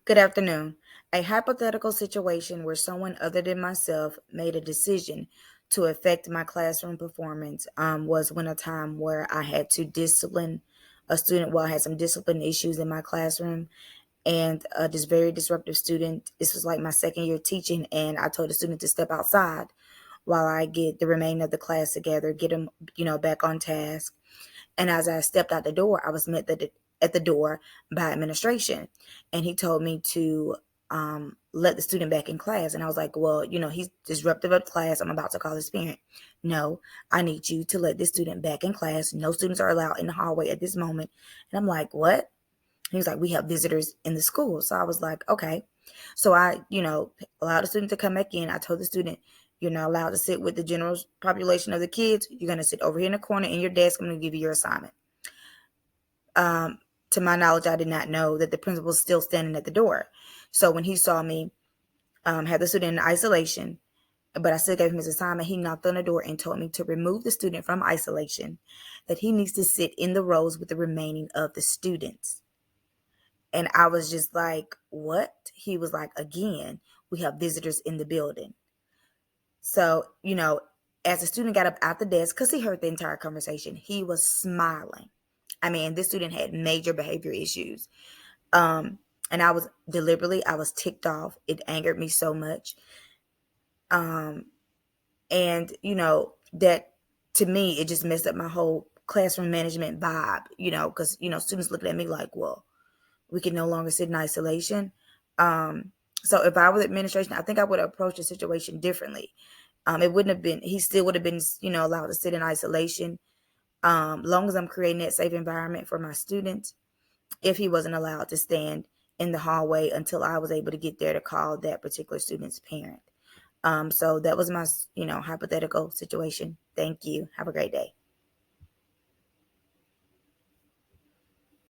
Good afternoon. A hypothetical situation where someone other than myself made a decision to affect my classroom performance was when a time where I had to discipline a student. Well, I had some discipline issues in my classroom, and this very disruptive student. This was like my second year teaching, and I told the student to step outside while I get the remainder of the class together, get them, back on task. And as I stepped out the door, I was met at the door by administration. And he told me to let the student back in class. And I was like, well, he's disruptive of class. I'm about to call his parent. No, I need you to let this student back in class. No students are allowed in the hallway at this moment. And I'm like, what? He was like, we have visitors in the school. So I was like, okay. So I, allowed the student to come back in. I told the student, you're not allowed to sit with the general population of the kids. You're going to sit over here in the corner in your desk. I'm going to give you your assignment. To my knowledge, I did not know that the principal was still standing at the door. So when he saw me have the student in isolation, but I still gave him his assignment, he knocked on the door and told me to remove the student from isolation, that he needs to sit in the rows with the remaining of the students. And I was just like, what? He was like, again, we have visitors in the building. So, as the student got up out the desk, because he heard the entire conversation, he was smiling. I mean, this student had major behavior issues. And I was ticked off. It angered me so much. And, that to me, it just messed up my whole classroom management vibe, because, students looking at me like, well, we can no longer sit in isolation. So if I was administration, I think I would approach the situation differently. It wouldn't have been, he still would have been, allowed to sit in isolation. Long as I'm creating that safe environment for my students, if he wasn't allowed to stand in the hallway until I was able to get there to call that particular student's parent. So that was my, hypothetical situation. Thank you. Have a great day.